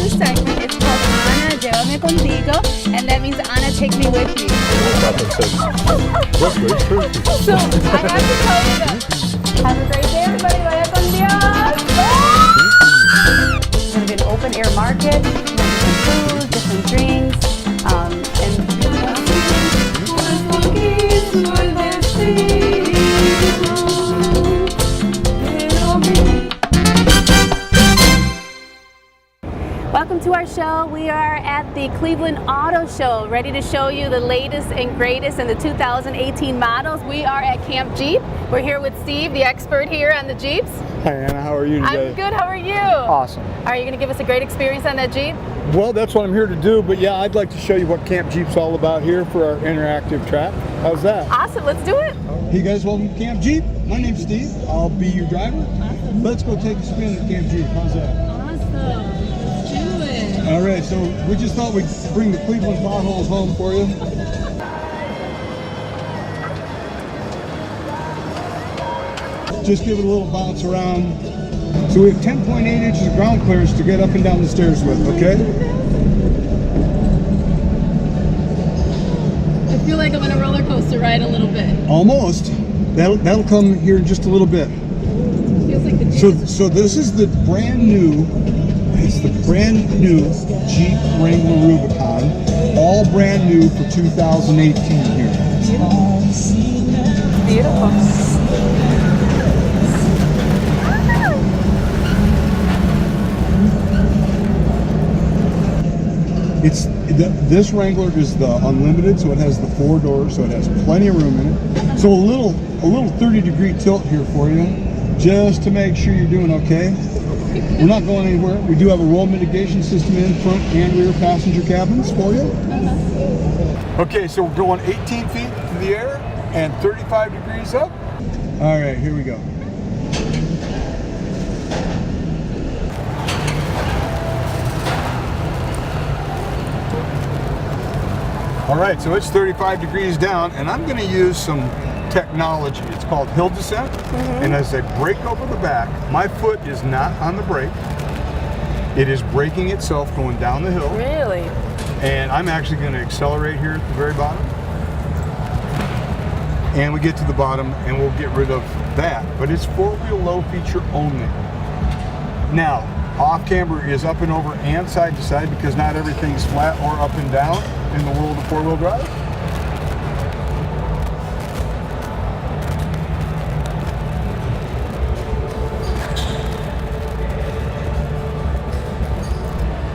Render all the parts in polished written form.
new segment. It's called Ana, Llévame Contigo, and that means Ana, take me with you. So I have to tell you that. Have a great day, everybody. Vaya con Dios. It's going to be an open air market, different food, different drinks, Welcome to our show. We are at the Cleveland Auto Show, ready to show you the latest and greatest in the 2018 models. We are at Camp Jeep. We're here with Steve, the expert here on the Jeeps. Hi Anna, how are you today? I'm good, how are you? Awesome. Are you going to give us a great experience on that Jeep? Well, that's what I'm here to do, but yeah, I'd like to show you what Camp Jeep's all about here for our interactive track. How's that? Awesome, let's do it. Hey guys, welcome to Camp Jeep. My name's Steve. I'll be your driver. Awesome. Let's go take a spin at Camp Jeep. How's that? Awesome. All right, so we just thought we'd bring the Cleveland potholes home for you. Just give it a little bounce around. So we have 10.8 inches of ground clearance to get up and down the stairs with, okay? I feel like I'm on a roller coaster ride a little bit. Almost. That'll come here in just a little bit. Feels like the Jeep. So this is the brand new. It's the brand new Jeep Wrangler Rubicon, all brand new for 2018 here. Beautiful. This Wrangler is the Unlimited, so it has the 4 doors, so it has plenty of room in it. So a little 30-degree tilt here for you, just to make sure you're doing okay. We're not going anywhere. We do have a roll mitigation system in front and rear passenger cabins for you. Okay, so we're going 18 feet in the air and 35 degrees up. All right, here we go. All right, so it's 35 degrees down, and I'm going to use some technology. It's called hill descent, and as I brake over the back, my foot is not on the brake. It is braking itself going down the hill. Really? And I'm actually going to accelerate here at the very bottom. And we get to the bottom and we'll get rid of that. But it's 4-wheel low feature only. Now, off camber is up and over and side to side because not everything's flat or up and down in the world of 4-wheel drive.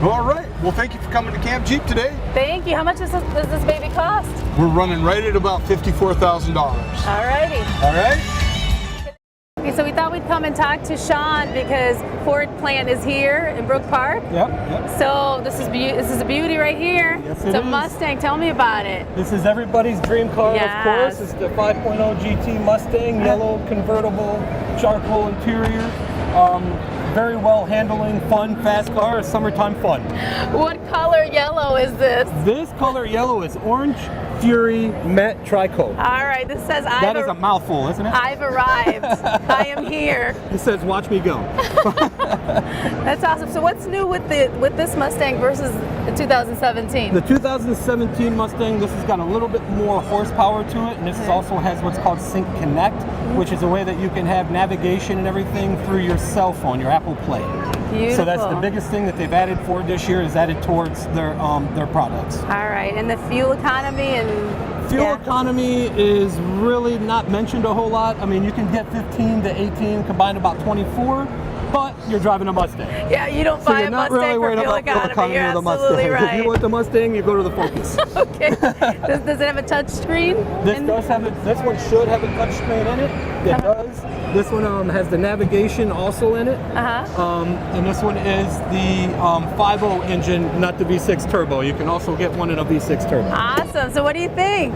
All right. Well, thank you for coming to Camp Jeep today. Thank you. How much does this baby cost? We're running right at about $54,000. All righty. All right. Okay, so we thought we'd come and talk to Sean because Ford plant is here in Brook Park. Yep. So this is a beauty right here. Yes, it's a Mustang. Tell me about it. This is everybody's dream car, Yes. of course. It's the 5.0 GT Mustang, yellow convertible, charcoal interior. Very well handling, fun, fast car, summertime fun. What color yellow is this? This color yellow is Orange Fury Matte Tricoat. All right, this says That is a mouthful, isn't it? I've arrived. I am here. It says, watch me go. That's awesome. So what's new with this Mustang versus the 2017? The 2017 Mustang, this has got a little bit more horsepower to it, and this also has what's called Sync Connect, which is a way that you can have navigation and everything through your cell phone, your Apple Play. Beautiful. So that's the biggest thing that they've added for this year is added towards their products. All right, and the fuel economy and Fuel economy is really not mentioned a whole lot. I mean, you can get 15 to 18, combined about 24, but you're driving a Mustang. Yeah, you don't buy a Mustang really for fuel economy. You're absolutely right. If you want the Mustang, you go to the Focus. Okay. Does it have a touch screen? This does have it. This one should have a touch screen in it. It does. This one has the navigation also in it. And this one is the 5.0 engine, not the V6 turbo. You can also get one in a V6 turbo. Awesome. So what do you think?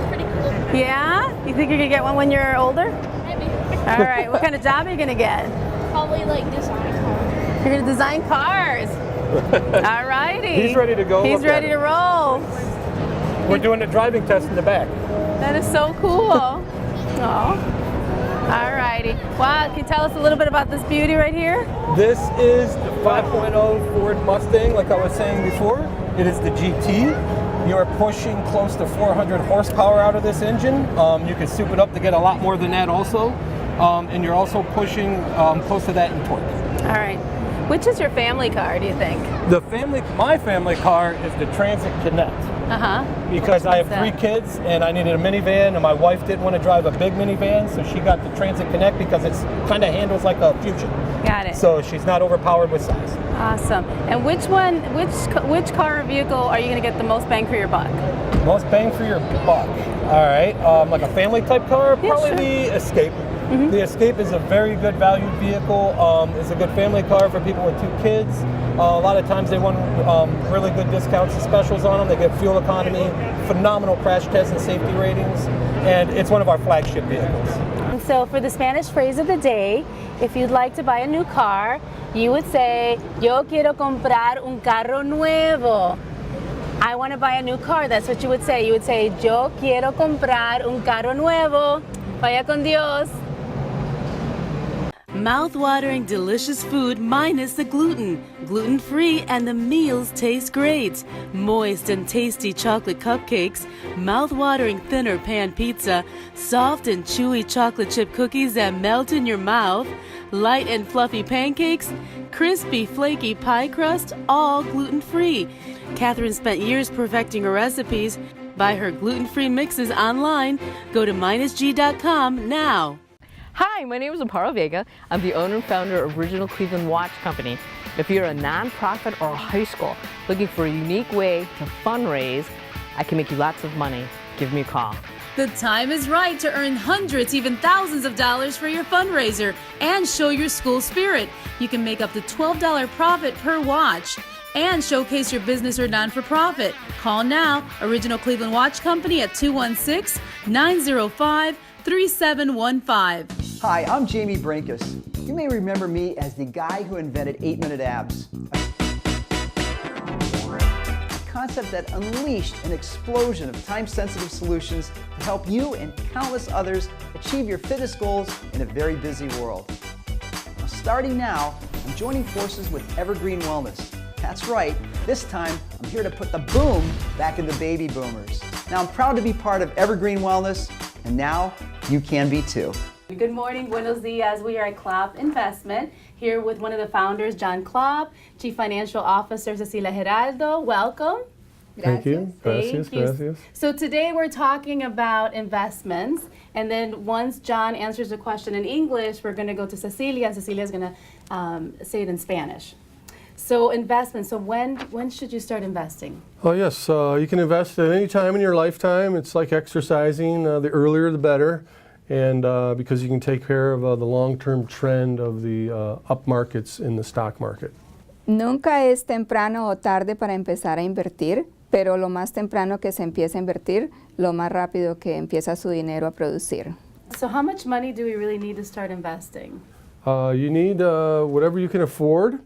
Pretty cool. Yeah? You think you're going to get one when you're older? Maybe. All right. What kind of job are you going to get? Probably like design cars. You're going to design cars. All righty. He's ready to go. He's ready to roll. We're doing a driving test in the back. That is so cool. Oh. All righty. Wow, can you tell us a little bit about this beauty right here? This is the 5.0 Ford Mustang, like I was saying before. It is the GT. You are pushing close to 400 horsepower out of this engine. You can soup it up to get a lot more than that also. And you're also pushing close to that in torque. All right. Which is your family car, do you think? My family car is the Transit Connect. Because I have 3 kids and I needed a minivan, and my wife didn't want to drive a big minivan, so she got the Transit Connect because it kind of handles like a Fusion. Got it. So she's not overpowered with size. Awesome. And which car or vehicle are you going to get the most bang for your buck? Most bang for your buck. All right. Like a family type car, Yeah, probably sure. the Escape. The Escape is a very good valued vehicle. It's a good family car for people with 2 kids. A lot of times they want really good discounts and specials on them. They get fuel economy, phenomenal crash test and safety ratings, and it's one of our flagship vehicles. And so for the Spanish phrase of the day, if you'd like to buy a new car, you would say, yo quiero comprar un carro nuevo. I want to buy a new car. That's what you would say. You would say, yo quiero comprar un carro nuevo. Vaya con Dios. Mouth-watering delicious food minus the gluten. Gluten-free and the meals taste great. Moist and tasty chocolate cupcakes, mouth-watering thinner pan pizza, soft and chewy chocolate chip cookies that melt in your mouth, light and fluffy pancakes, crispy flaky pie crust, all gluten-free. Katherine spent years perfecting her recipes. Buy her gluten-free mixes online. Go to MinusG.com now. Hi, my name is Amparo Vega. I'm the owner and founder of Original Cleveland Watch Company. If you're a nonprofit or a high school looking for a unique way to fundraise, I can make you lots of money. Give me a call. The time is right to earn hundreds, even thousands of dollars for your fundraiser and show your school spirit. You can make up to $12 profit per watch and showcase your business or non-for-profit. Call now, Original Cleveland Watch Company at 216-905-3715. Hi, I'm Jamie Brinkus. You may remember me as the guy who invented 8-minute abs. A concept that unleashed an explosion of time-sensitive solutions to help you and countless others achieve your fitness goals in a very busy world. Now, starting now, I'm joining forces with Evergreen Wellness. That's right, this time I'm here to put the boom back in the baby boomers. Now I'm proud to be part of Evergreen Wellness, and now you can be too. Good morning, buenos dias. We are at Klopp Investment here with one of the founders, John Klopp, Chief Financial Officer, Cecilia Geraldo. Welcome. Thank you. Gracias, Thank you. gracias. So today we're talking about investments, and then once John answers a question in English, we're going to go to Cecilia, and Cecilia's going to say it in Spanish. So investment. So when should you start investing? Oh yes, you can invest at any time in your lifetime. It's like exercising. The earlier the better, and because you can take care of the long-term trend of the up markets in the stock market. Nunca es temprano o tarde para empezar a invertir, pero lo más temprano que se empieza a invertir, lo más rápido que empieza su dinero a producir. So how much money do we really need to start investing? You need whatever you can afford.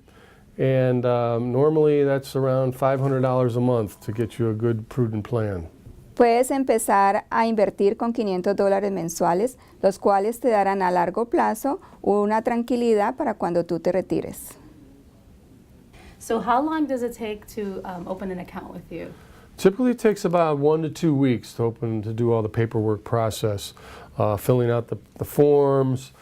And normally that's around $500 a month to get you a good, prudent plan. Puedes empezar a invertir con $500 mensuales, los cuales te darán a largo plazo una tranquilidad para cuando tú te retires. So how long does it take to open an account with you? Typically it takes about 1 to 2 weeks to do all the paperwork process, filling out the forms,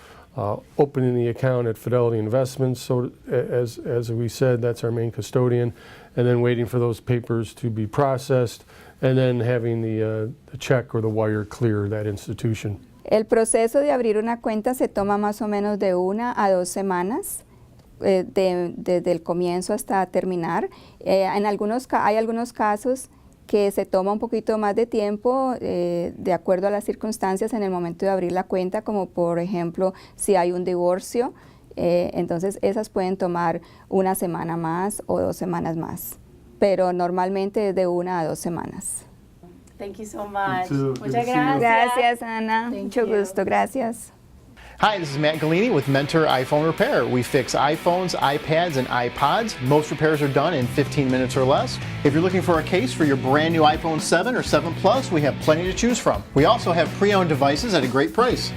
opening the account at Fidelity Investments, so as we said, that's our main custodian, and then waiting for those papers to be processed, and then having the check or the wire clear that institution. El proceso de abrir una cuenta se toma más o menos de 1 a 2 semanas, desde el comienzo hasta terminar. Hay algunos casos que se toma un poquito más de tiempo de acuerdo a las circunstancias en el momento de abrir la cuenta, como por ejemplo si hay un divorcio, entonces esas pueden tomar 1 semana más o 2 semanas más, pero normalmente es de 1 a 2 semanas. Thank you so much. You too. Muchas Good to see you. gracias. Gracias, Ana. Mucho gusto, gracias. Hi, this is Matt Galini with Mentor iPhone Repair. We fix iPhones, iPads, and iPods. Most repairs are done in 15 minutes or less. If you're looking for a case for your brand new iPhone 7 or 7 Plus, we have plenty to choose from. We also have pre-owned devices at a great price.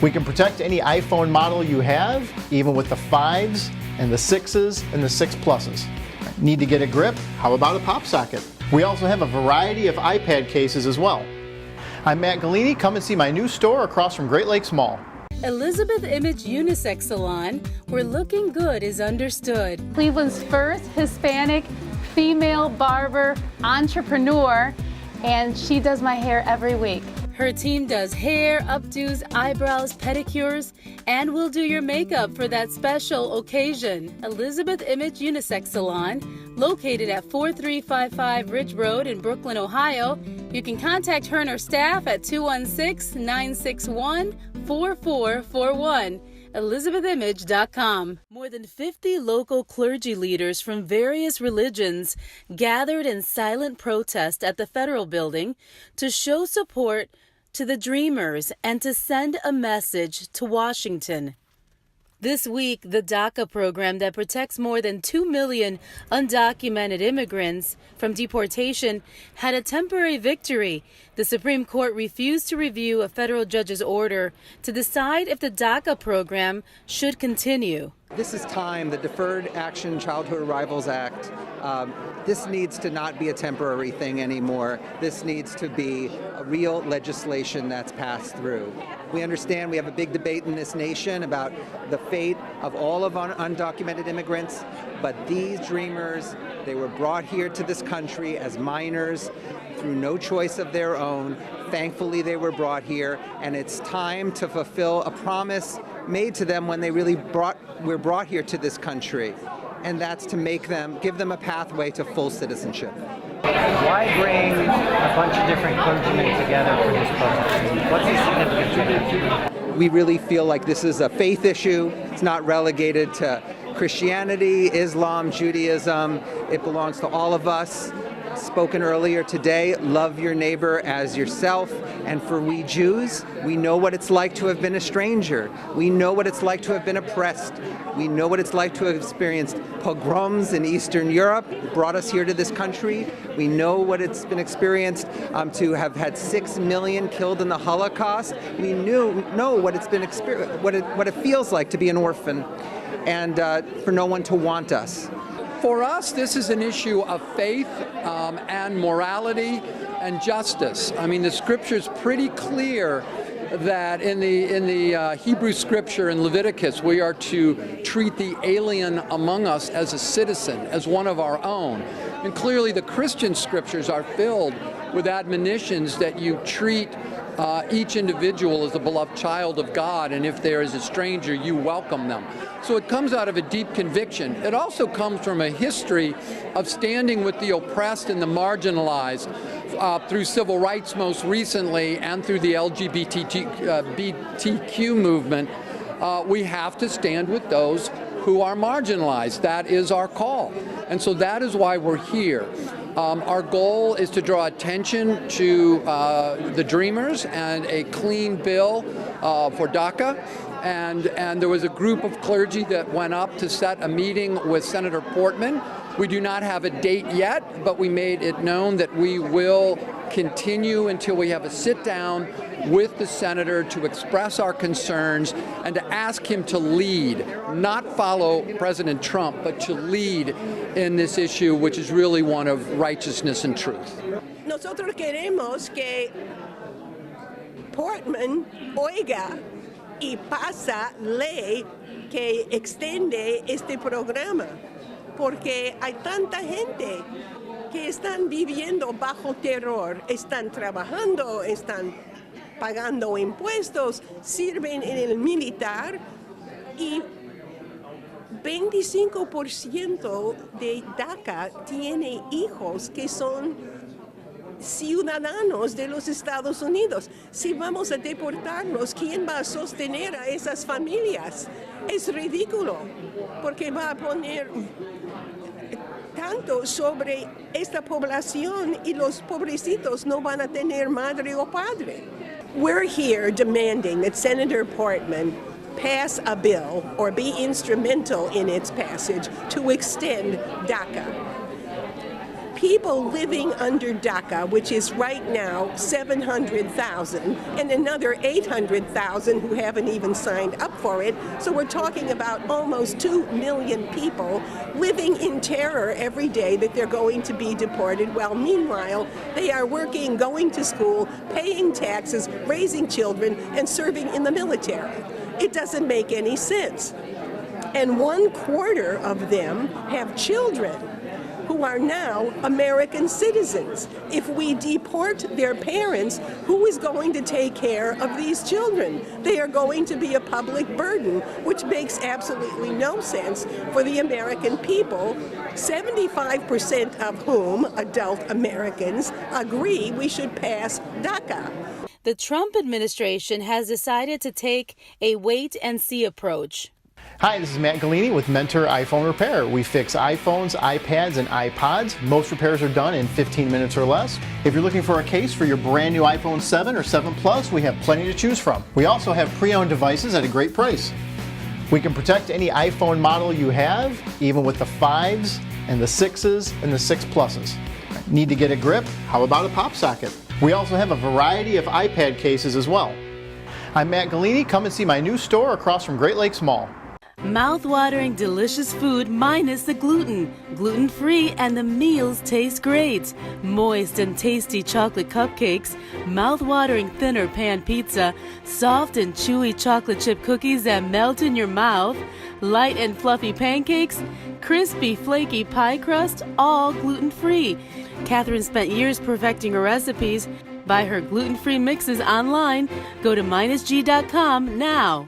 We can protect any iPhone model you have, even with the 5s and the 6s and the 6 Pluses. Need to get a grip? How about a pop socket? We also have a variety of iPad cases as well. I'm Matt Galini. Come and see my new store across from Great Lakes Mall. Elizabeth Image Unisex Salon, where looking good is understood. Cleveland's first Hispanic female barber entrepreneur, and she does my hair every week. Her team does hair, updos, eyebrows, pedicures, and will do your makeup for that special occasion. Elizabeth Image Unisex Salon, located at 4355 Ridge Road in Brooklyn, Ohio. You can contact her and her staff at 216-961-4441. ElizabethImage.com. More than 50 local clergy leaders from various religions gathered in silent protest at the Federal Building to show support to the Dreamers and to send a message to Washington. This week, the Daca program that protects more than 2 million undocumented immigrants from deportation had a temporary victory. The Supreme Court refused to review a federal judge's order to decide if the Daca program should continue. This is time, the Deferred Action Childhood Arrivals Act. This needs to not be a temporary thing anymore. This needs to be a real legislation that's passed through. We understand we have a big debate in this nation about the fate of all of our undocumented immigrants, but these dreamers, they were brought here to this country as minors through no choice of their own. Thankfully, they were brought here, and it's time to fulfill a promise made to them when they really were brought here to this country, and that's to give them a pathway to full citizenship. Why bring a bunch of different clergymen together for this protest? What's the significance of it? We really feel like this is a faith issue. It's not relegated to Christianity, Islam, Judaism. It belongs to all of us. Spoken earlier today, love your neighbor as yourself. And for we Jews, we know what it's like to have been a stranger. We know what it's like to have been oppressed. We know what it's like to have experienced pogroms in Eastern Europe, brought us here to this country. We know what it's been experienced to have had 6 million killed in the Holocaust. We know what it's been what it feels like to be an orphan, and for no one to want us. For us, this is an issue of faith and morality and justice. I mean, the scripture's pretty clear that in the Hebrew scripture in Leviticus, we are to treat the alien among us as a citizen, as one of our own. And clearly the Christian scriptures are filled with admonitions that you treat each individual as a beloved child of God, and if there is a stranger, you welcome them. So it comes out of a deep conviction. It also comes from a history of standing with the oppressed and the marginalized through civil rights most recently, and through the LGBTQ movement. We have to stand with those who are marginalized. That is our call. And so that is why we're here. Our goal is to draw attention to the Dreamers and a clean bill for DACA. And there was a group of clergy that went up to set a meeting with Senator Portman. We do not have a date yet, but we made it known that we will continue until we have a sit down with the senator to express our concerns and to ask him to lead, not follow President Trump, but to lead in this issue, which is really one of righteousness and truth. Nosotros queremos que Portman oiga y pasa ley que extiende este programa, porque hay tanta gente que están viviendo bajo terror, están trabajando, están pagando impuestos, sirven en el militar, y 25% de DACA tiene hijos que son ciudadanos de los Estados Unidos. Si vamos a deportarlos, ¿quién va a sostener a esas familias? Es ridículo, porque va a poner tanto sobre esta población y los pobrecitos no van a tener madre o padre. We're here demanding that Senator Portman pass a bill or be instrumental in its passage to extend DACA. people living under Daca, which is right now 700,000, and another 800,000 who haven't even signed up for it. So we're talking about almost 2 million people living in terror every day that they're going to be deported, while meanwhile they are working, going to school, paying taxes, raising children, and serving in the military. It doesn't make any sense. And 1/4 of them have children who are now American citizens. If we deport their parents, who is going to take care of these children? They are going to be a public burden, which makes absolutely no sense for the American people, 75% of whom, adult Americans, agree we should pass DACA. The Trump administration has decided to take a wait-and-see approach. Hi, this is Matt Galini with Mentor iPhone Repair. We fix iPhones, iPads, and iPods. Most repairs are done in 15 minutes or less. If you're looking for a case for your brand new iPhone 7 or 7 Plus, we have plenty to choose from. We also have pre-owned devices at a great price. We can protect any iPhone model you have, even with the 5s and the 6s and the 6 Pluses. Need to get a grip? How about a pop socket? We also have a variety of iPad cases as well. I'm Matt Galini. Come and see my new store across from Great Lakes Mall. Mouth-watering, delicious food minus the gluten. Gluten-free and the meals taste great. Moist and tasty chocolate cupcakes, mouth-watering thinner pan pizza, soft and chewy chocolate chip cookies that melt in your mouth, light and fluffy pancakes, crispy, flaky pie crust, all gluten-free. Katherine spent years perfecting her recipes. Buy her gluten-free mixes online. Go to MinusG.com now.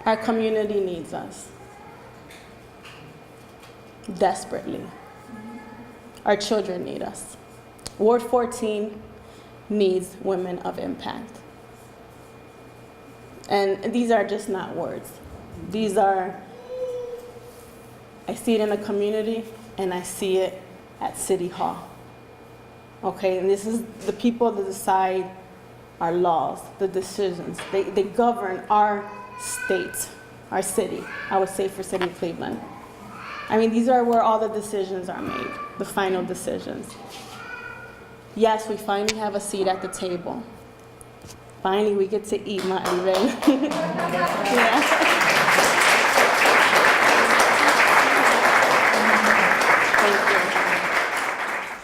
Our community needs us desperately. Our children need us. Ward 14 needs women of impact. And these are just not words. These are, I see it in the community and I see it at City Hall. Okay, and this is the people that decide our laws, the decisions. They govern our state, our city, I would say for City of Cleveland. I mean, these are where all the decisions are made, the final decisions. Yes, we finally have a seat at the table. Finally, we get to eat, Mariela. Yeah.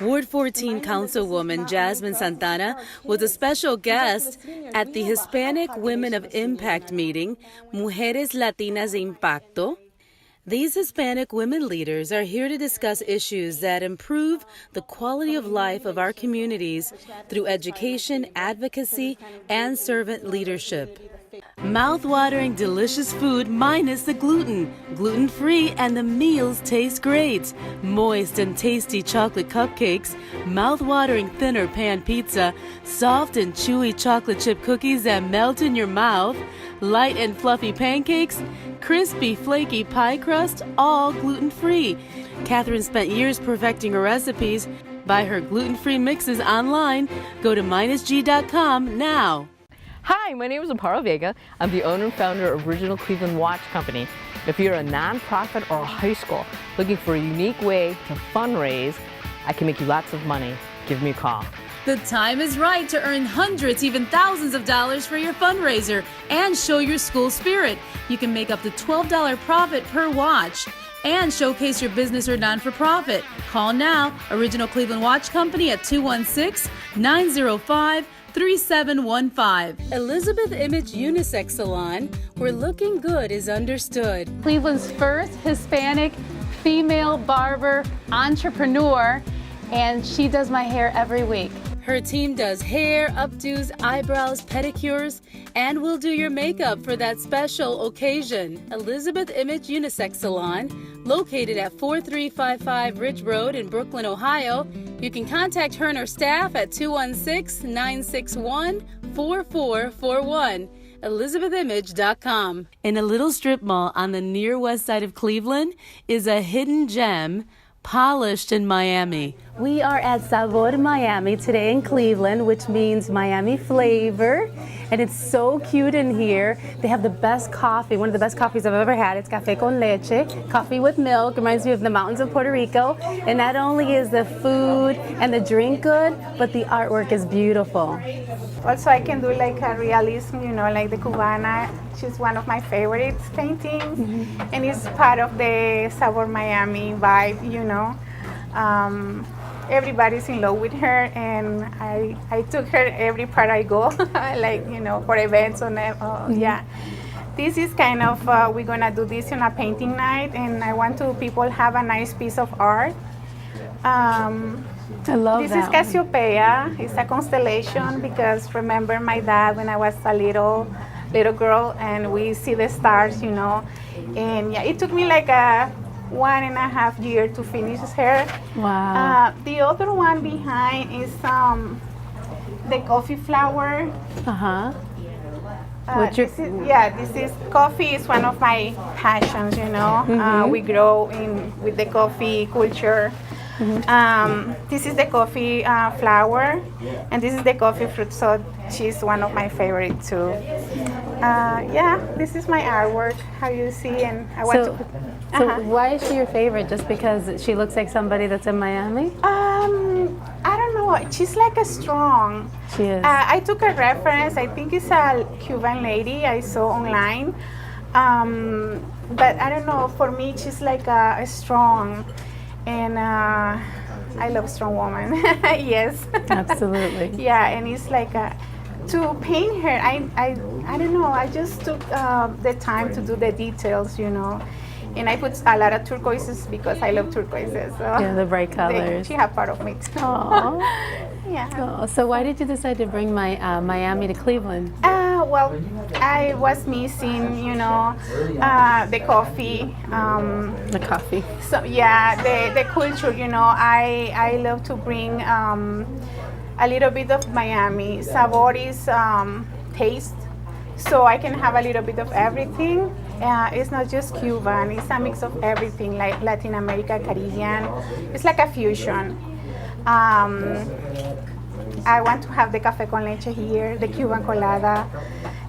Ward 14 Councilwoman Jasmin Santana was a special guest at the Hispanic Women of Impact meeting, Mujeres Latinas de Impacto. These Hispanic women leaders are here to discuss issues that improve the quality of life of our communities through education, advocacy, and servant leadership. Mouth-watering, delicious food minus the gluten. Gluten-free and the meals taste great. Moist and tasty chocolate cupcakes, mouth-watering thinner pan pizza, soft and chewy chocolate chip cookies that melt in your mouth, light and fluffy pancakes, crispy, flaky pie crust, all gluten-free. Katherine spent years perfecting her recipes. Buy her gluten-free mixes online. Go to MinusG.com now. Hi, my name is Amparo Vega. I'm the owner and founder of Original Cleveland Watch Company. If you're a nonprofit or a high school looking for a unique way to fundraise, I can make you lots of money. Give me a call. The time is right to earn hundreds, even thousands of dollars for your fundraiser and show your school spirit. You can make up to $12 profit per watch and showcase your business or non-for-profit. Call now, Original Cleveland Watch Company at 216-905-3715. Elizabeth Image Unisex Salon, where looking good is understood. Cleveland's first Hispanic female barber entrepreneur, and she does my hair every week. Her team does hair, updos, eyebrows, pedicures, and will do your makeup for that special occasion. Elizabeth Image Unisex Salon, located at 4355 Ridge Road in Brooklyn, Ohio. You can contact her and her staff at 216-961-4441. ElizabethImage.com. In a little strip mall on the near west side of Cleveland is a hidden gem, polished in Miami. We are at Sabor Miami today in Cleveland, which means Miami flavor. and it's so cute in here. They have the best coffee, one of the best coffees I've ever had. It's café con leche, coffee with milk. Reminds me of the mountains of Puerto Rico. And not only is the food and the drink good, but the artwork is beautiful. Also, I can do like a realism, you know, like the Cubana. She's one of my favorite paintings, and it's part of the Sabor Miami vibe, you know. Everybody's in love with her, and I took her every part I go, like, you know, for events on yeah. This is kind of, we're gonna do this on a painting night, and I want to people have a nice piece of art. I love this that. This is Cassiopeia. It's a constellation because remember my dad when I was a little girl, and we see the stars, you know. And yeah, it took me like a 1.5 years to finish her. Wow. The other one behind is the coffee flower. This is coffee is one of my passions, you know. We grow with the coffee culture. This is the coffee flower, and this is the coffee fruit, so she's one of my favorite too. Yeah, this is my artwork, how you see, and I want to put... So why is she your favorite? Just because she looks like somebody that's in Miami? I don't know. She's like a strong. She is. I took a reference. I think it's a Cuban lady I saw online. But I don't know. For me, she's like a strong. And I love strong woman. Yes. Absolutely. Yeah, and it's like to paint her. I don't know. I just took the time to do the details, you know. And I put a lot of turquoises because I love turquoises. So yeah, the bright colors. She have part of me too. Yeah. Oh, so why did you decide to bring Miami to Cleveland? Well, I was missing, you know, the coffee. The coffee. So yeah, the culture. You know, I love to bring a little bit of Miami. Sabor is taste, so I can have a little bit of everything. It's not just Cuban, it's a mix of everything, like Latin America, Caribbean. It's like a fusion. I want to have the café con leche here, the Cuban colada.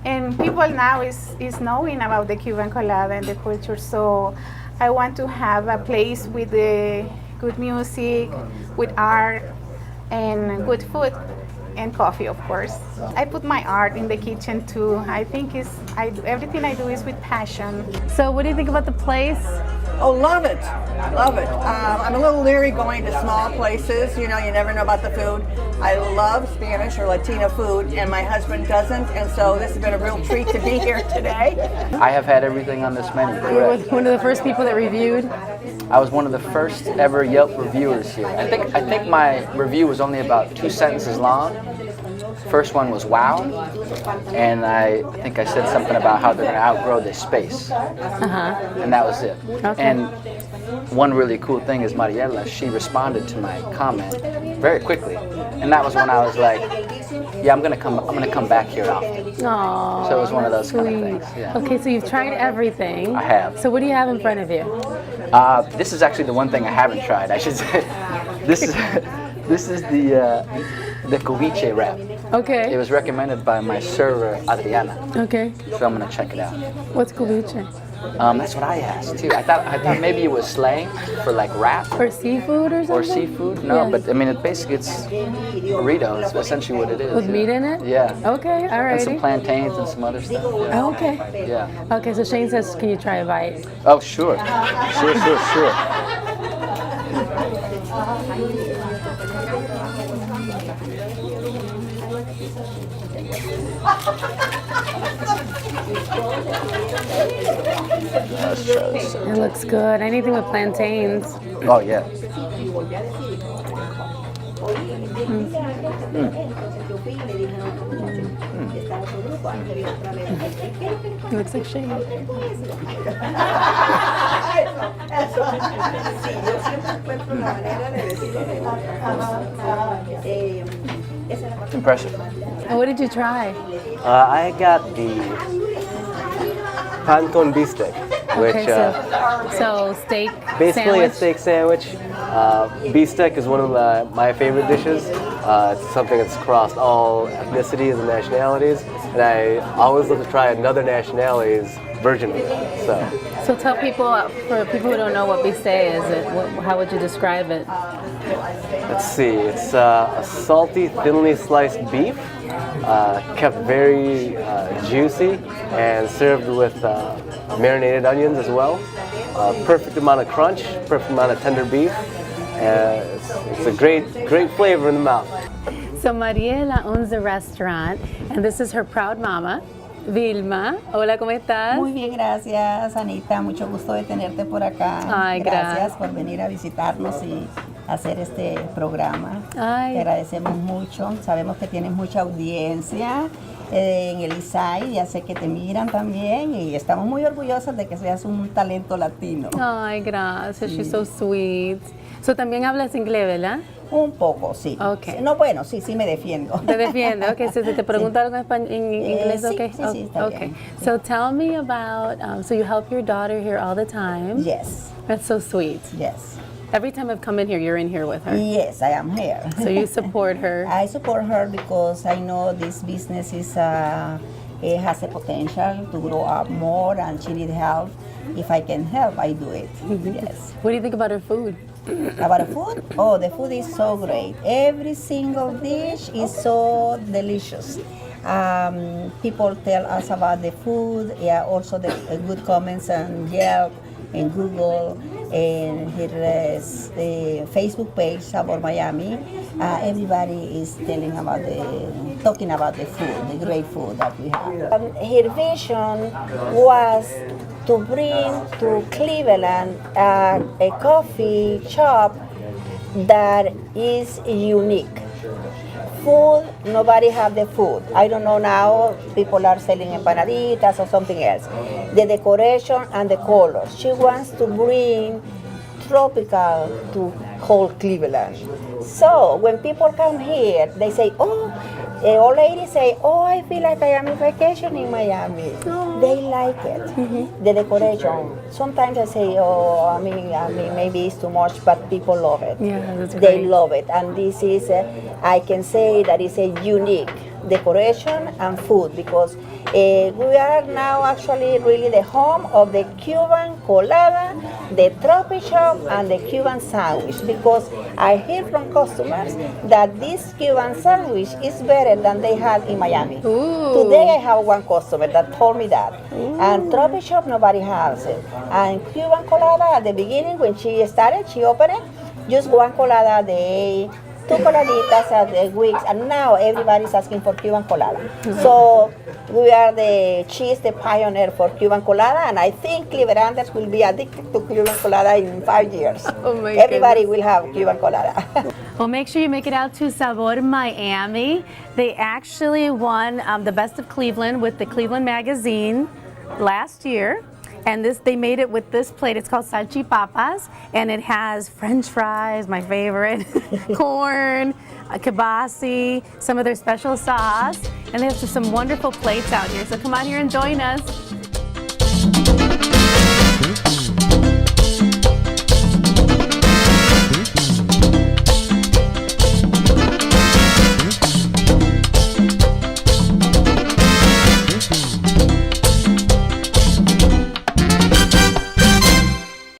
And people now is knowing about the Cuban colada and the culture, so I want to have a place with the good music, with art, and good food. And coffee, of course. I put my art in the kitchen too. I think everything I do is with passion. So what do you think about the place? Oh, love it. Love it. I'm a little leery going to small places. You know, you never know about the food. I love Spanish or Latino food, and my husband doesn't, and so this has been a real treat to be here today. I have had everything on this menu. You were one of the first people that reviewed? I was one of the first ever Yelp reviewers here. I think my review was only about 2 sentences long. First one was wow, and I think I said something about how they're going to outgrow this space, and that was it. Okay. And one really cool thing is Mariela, she responded to my comment very quickly, and that was when I was like, yeah, I'm gonna come back here often. Aww, so it was one of those kind of things. Yeah. Okay, so you've tried everything. I have. So what do you have in front of you? This is actually the one thing I haven't tried, I should say. This is the ceviche wrap. Okay. It was recommended by my server, Adriana. Okay. So I'm gonna check it out. What's ceviche? That's what I asked too. I thought maybe it was slang for like wrap. Or seafood or something? Or seafood? No, yeah. But I mean, it's burrito. It's essentially what it is. With meat in it? Yeah. Okay, all right. And some plantains and some other stuff. Yeah. Okay. Yeah. Okay, so Shane says, can you try a bite? Oh, sure. Sure. Let's try this. It looks good. Anything with plantains. Oh, yeah. It looks like Shane. Impressive. And what did you try? I got the pan con bistec, which okay, so steak basically sandwich? a steak sandwich. Bistec is one of my favorite dishes. It's something that's crossed all ethnicities and nationalities. and I always look to try another nationality's version of it. So tell people, for people who don't know what bistec is, how would you describe it? Let's see, it's a salty, thinly sliced beef, kept very juicy and served with marinated onions as well. Perfect amount of crunch, perfect amount of tender beef. It's a great flavor in the mouth. So Mariela owns a restaurant, and this is her proud mama, Vilma. Hola, ¿cómo estás? Muy bien, gracias, Anita. Mucho gusto de tenerte por acá. Ay, gracias por venir a visitarnos y hacer este programa. Ay. Te agradecemos mucho. Sabemos que tienes mucha audiencia en el ISAI. Ya sé que te miran también y estamos muy orgullosas de que seas un talento latino. Ay, gracias. She's so sweet. So, también hablas inglés, ¿verdad? Un poco, sí. Okay. No, bueno, sí me defiendo. Te defiendo. Okay, si te pregunto algo en inglés, sí, okay. Sí, está okay. bien. So tell me about. So you help your daughter here all the time. Yes. That's so sweet. Yes. Every time I've come in here, you're in here with her. Yes, I am here. So you support her. I support her because I know this business is it has a potential to grow up more, and she needs help. If I can help, I do it. Yes. What do you think about her food? About the food? Oh, the food is so great. Every single dish is so delicious. People tell us about the food, also the good comments on Yelp and Google and her Facebook page, Sabor Miami. Everybody is talking about the food, the great food that we have. Her vision was to bring to Cleveland a coffee shop that is unique. Food, nobody have the food. I don't know now, people are selling empanaditas or something else. The decoration and the colors. She wants to bring tropical to cold Cleveland. So when people come here, they say, the old ladies say, I feel like I am on vacation in Miami. They like it, the decoration. Sometimes I say, I mean, maybe it's too much, but people love it. Yeah, that's great. They love it, and this is, I can say that it's a unique decoration and food, because we are now actually really the home of the Cuban colada, the tropic shop, and the Cuban sandwich, because I hear from customers that this Cuban sandwich is better than they had in Miami. Ooh. Today I have one customer that told me that. And tropic shop, nobody has it. And Cuban colada, at the beginning when she started, she opened it, just one colada a day, 2 coladitas at the weeks, and now everybody's asking for Cuban colada. So we are the pioneer for Cuban colada, and I think Clevelanders will be addicted to Cuban colada in 5 years. Oh my Everybody goodness. will have Cuban colada. Well, make sure you make it out to Sabor Miami. They actually won the Best of Cleveland with the Cleveland Magazine last year. And they made it with this plate. It's called salchipapas, and it has French fries, my favorite, corn, kibasi, some of their special sauce, and they have some wonderful plates out here. So come out here and join us.